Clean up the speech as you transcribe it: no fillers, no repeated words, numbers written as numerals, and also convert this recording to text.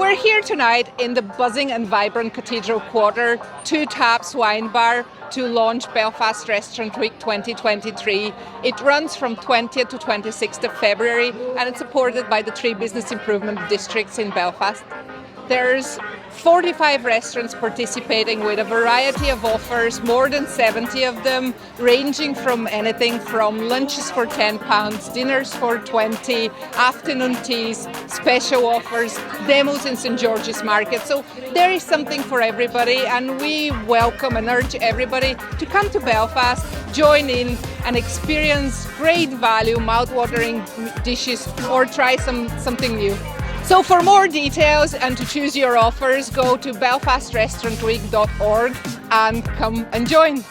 We're here tonight in the buzzing and vibrant Cathedral Quarter, Two Taps Wine Bar, to launch Belfast Restaurant Week 2023. It runs from 20th to 26th of February and it's supported by the 3 business improvement districts in Belfast. There's 45 restaurants participating with a variety of offers, more than 70 of them, ranging from anything from lunches for £10, dinners for £20, afternoon teas, special offers, demos in St George's Market. So there is something for everybody, and we welcome and urge everybody to come to Belfast, join in and experience great value, mouth-watering dishes, or try something new. So for more details and to choose your offers, go to belfastrestaurantweek.org and come and join.